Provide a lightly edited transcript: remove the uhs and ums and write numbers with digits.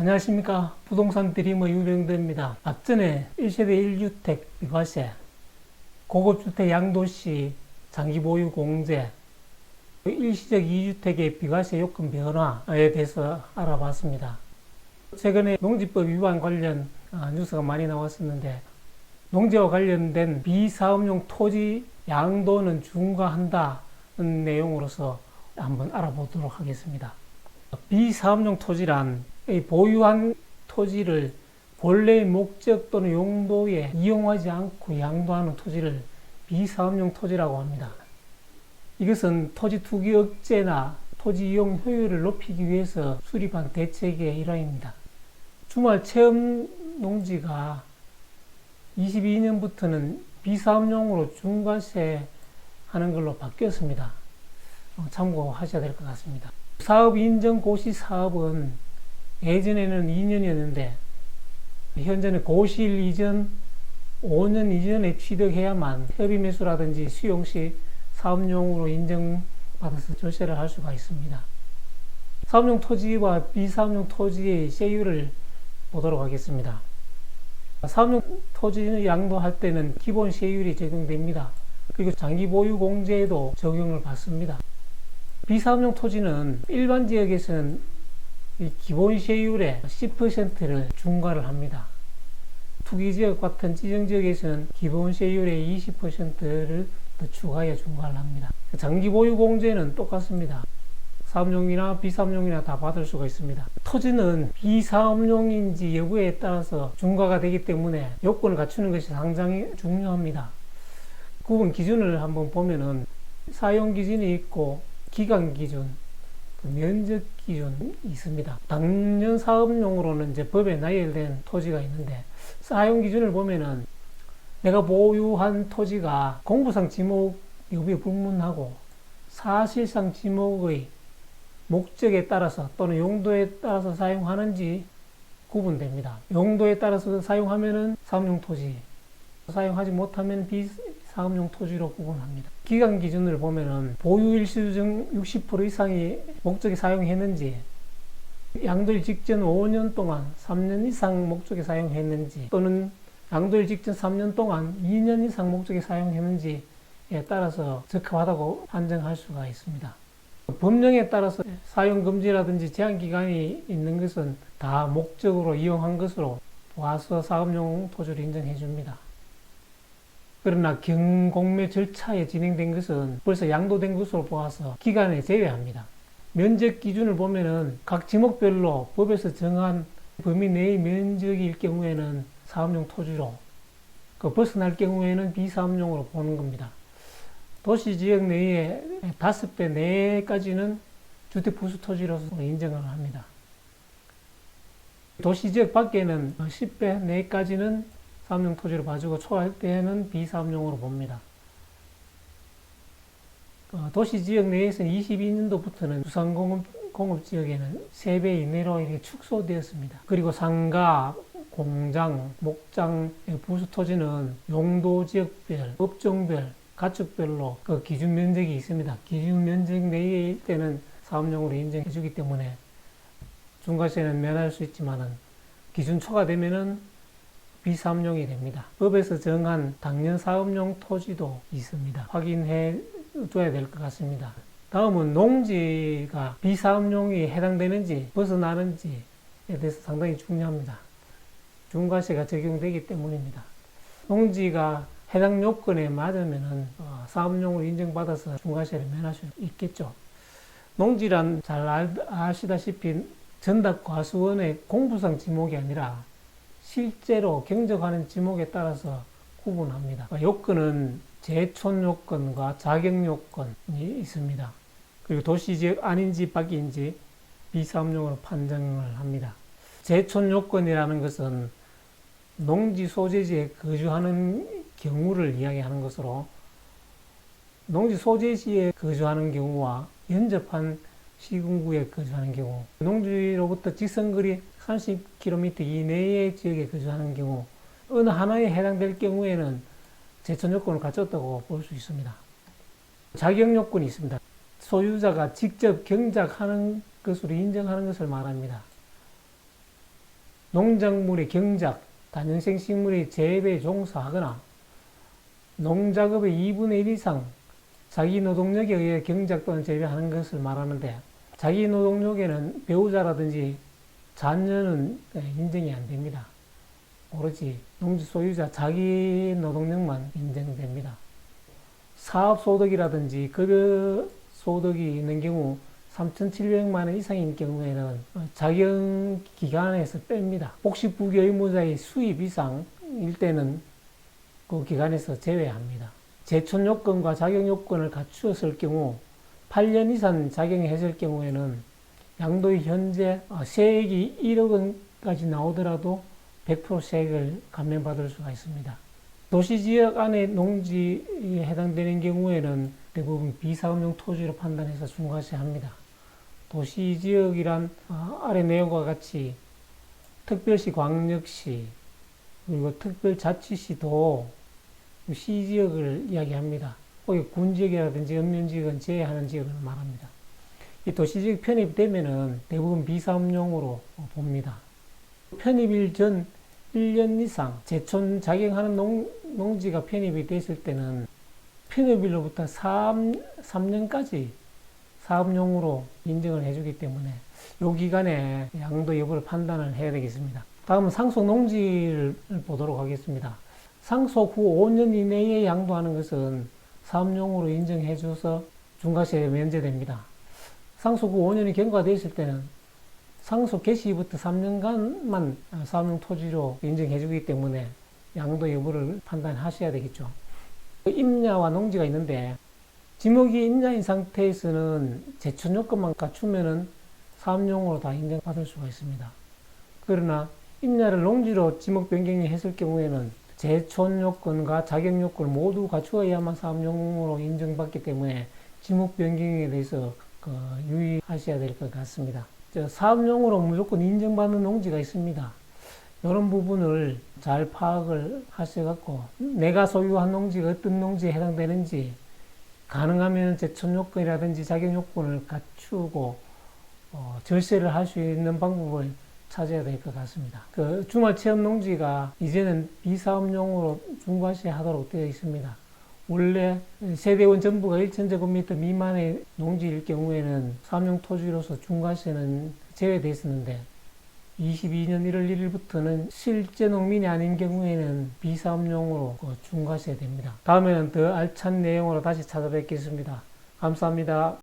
안녕하십니까. 부동산 드리머 유병대입니다. 앞전에 1세대 1주택 비과세, 고급주택 양도시 장기보유 공제, 일시적 2주택의 비과세 요건 변화에 대해서 알아봤습니다. 최근에 농지법 위반 관련 뉴스가 많이 나왔었는데, 농지와 관련된 비사업용 토지 양도는 중과한다는 내용으로서 한번 알아보도록 하겠습니다. 비사업용 토지란 보유한 토지를 본래의 목적 또는 용도에 이용하지 않고 양도하는 토지를 비사업용 토지라고 합니다. 이것은 토지 투기 억제나 토지 이용 효율을 높이기 위해서 수립한 대책의 일환입니다. 주말 체험 농지가 22년부터는 비사업용으로 중과세 하는 걸로 바뀌었습니다. 참고하셔야 될 것 같습니다. 사업 인정 고시 사업은 예전에는 2년이었는데 현재는 고시일 이전 5년 이전에 취득해야만 협의 매수라든지 수용 시 사업용으로 인정받아서 절세를 할 수가 있습니다. 사업용 토지와 비사업용 토지의 세율을 보도록 하겠습니다. 사업용 토지 양도할 때는 기본 세율이 적용됩니다. 그리고 장기 보유 공제에도 적용을 받습니다. 비사업용 토지는 일반 지역에서는 이 기본 세율의 10%를 중과를 합니다. 투기지역 같은 지정지역에서는 기본 세율의 20%를 더 추가해 중과를 합니다. 장기 보유 공제는 똑같습니다. 사업용이나 비사업용이나 다 받을 수가 있습니다. 토지는 비사업용인지 여부에 따라서 중과가 되기 때문에 요건을 갖추는 것이 상당히 중요합니다. 구분 기준을 한번 보면은 사용 기준이 있고 기간 기준, 면적 기준이 있습니다. 당년 사업용으로는 이제 법에 나열된 토지가 있는데, 사용 기준을 보면은 내가 보유한 토지가 공부상 지목 여부에 불문하고 사실상 지목의 목적에 따라서 또는 용도에 따라서 사용하는지 구분됩니다. 용도에 따라서 사용하면은 사업용 토지, 사용하지 못하면 비사업용 토지로 구분합니다. 기간 기준을 보면은 보유 일수 중 60% 이상이 목적에 사용했는지, 양도일 직전 5년 동안 3년 이상 목적에 사용했는지, 또는 양도일 직전 3년 동안 2년 이상 목적에 사용했는지에 따라서 적합하다고 판정할 수가 있습니다. 법령에 따라서 사용금지라든지 제한기간이 있는 것은 다 목적으로 이용한 것으로 와서 사업용 토지를 인정해 줍니다. 그러나 경공매 절차에 진행된 것은 벌써 양도된 것으로 보아서 기간을 제외합니다. 면적 기준을 보면은 각 지목별로 법에서 정한 범위 내의 면적일 경우에는 사업용 토지로, 벗어날 경우에는 비사업용으로 보는 겁니다. 도시지역 내에 5배 내까지는 주택부수 토지로서 인정을 합니다. 도시지역 밖에는 10배 내까지는 사업용 토지로 봐주고 초과할 때는 비사업용으로 봅니다. 도시지역 내에서는 22년도부터는 부산공업지역에는 3배 이내로 이렇게 축소되었습니다. 그리고 상가, 공장, 목장, 부수토지는 용도지역별, 업종별, 가축별로 그 기준 면적이 있습니다. 기준 면적 내일 때는 사업용으로 인정해 주기 때문에 중과세는 면할 수 있지만은 기준 초과되면은 비사업용이 됩니다. 법에서 정한 당년 사업용 토지도 있습니다. 확인해 둬야 될 것 같습니다. 다음은 농지가 비사업용이 해당되는지 벗어나는지에 대해서 상당히 중요합니다. 중과세가 적용되기 때문입니다. 농지가 해당 요건에 맞으면은 사업용으로 인정받아서 중과세를 면할 수 있겠죠. 농지란 잘 아시다시피 전답과수원의 공부상 지목이 아니라 실제로 경적하는 지목에 따라서 구분합니다. 요건은 제촌 요건과 자격 요건이 있습니다. 그리고 도시지역 아닌지 밖인지 비사업용으로 판정을 합니다. 제촌 요건이라는 것은 농지 소재지에 거주하는 경우를 이야기하는 것으로, 농지 소재지에 거주하는 경우와 연접한 시군구에 거주하는 경우, 농지로부터 직선거리 30km 이내의 지역에 거주하는 경우, 어느 하나에 해당될 경우에는 제촌 요건을 갖췄다고 볼 수 있습니다. 자격 요건이 있습니다. 소유자가 직접 경작하는 것으로 인정하는 것을 말합니다. 농작물의 경작, 다년생 식물의 재배에 종사하거나 농작업의 2분의 1 이상 자기 노동력에 의해 경작 또는 재배하는 것을 말하는데, 자기 노동력에는 배우자라든지 자녀는 인정이 안 됩니다. 오로지 농지 소유자 자기 노동력만 인정됩니다. 사업소득이라든지 급여소득이 있는 경우 3,700만 원 이상인 경우에는 자격기간에서 뺍니다. 복식부기 의무자의 수입 이상일 때는 그 기간에서 제외합니다. 제촌 요건과 자격 요건을 갖추었을 경우 8년 이상 작용했을 경우에는 양도의 현재 세액이 1억 원까지 나오더라도 100% 세액을 감면받을 수가 있습니다. 도시지역 안에 농지에 해당되는 경우에는 대부분 비사업용 토지로 판단해서 중과세합니다. 도시지역이란 아래 내용과 같이 특별시, 광역시, 그리고 특별자치시도 시지역을 이야기합니다. 거기 군지역이라든지 읍면지역은 제외하는 지역을 말합니다. 이 도시지역 편입되면은 대부분 비사업용으로 봅니다. 편입일 전 1년 이상 제촌 작용하는 농지가 편입이 됐을 때는 편입일로부터 3년까지 사업용으로 인정을 해주기 때문에 이 기간에 양도 여부를 판단을 해야 되겠습니다. 다음은 상속 농지를 보도록 하겠습니다. 상속 후 5년 이내에 양도하는 것은 사업용으로 인정해줘서 중과세 면제됩니다. 상속 후 5년이 경과되었을 때는 상속 개시부터 3년간만 사업용 토지로 인정해주기 때문에 양도 여부를 판단하셔야 되겠죠. 임야와 농지가 있는데 지목이 임야인 상태에서는 제촌 요건만 갖추면은 사업용으로 다 인정받을 수가 있습니다. 그러나 임야를 농지로 지목 변경을 했을 경우에는 제촌 요건과 자격 요건을 모두 갖추어야만 사업용으로 인정받기 때문에 지목 변경에 대해서 유의하셔야 될 것 같습니다. 사업용으로 무조건 인정받는 농지가 있습니다. 이런 부분을 잘 파악을 하셔갖고 내가 소유한 농지가 어떤 농지에 해당되는지 가능하면 제촌 요건이라든지 자격 요건을 갖추고 절세를 할 수 있는 방법을 찾아야 될 것 같습니다. 주말체험 농지가 이제는 비사업용으로 중과세 하도록 되어 있습니다. 원래 세대원 전부가 1,000제곱미터 미만의 농지일 경우에는 사업용 토지로서 중과세는 제외되어 있었는데 22년 1월 1일부터는 실제 농민이 아닌 경우에는 비사업용으로 중과세 됩니다. 다음에는 더 알찬 내용으로 다시 찾아뵙겠습니다. 감사합니다.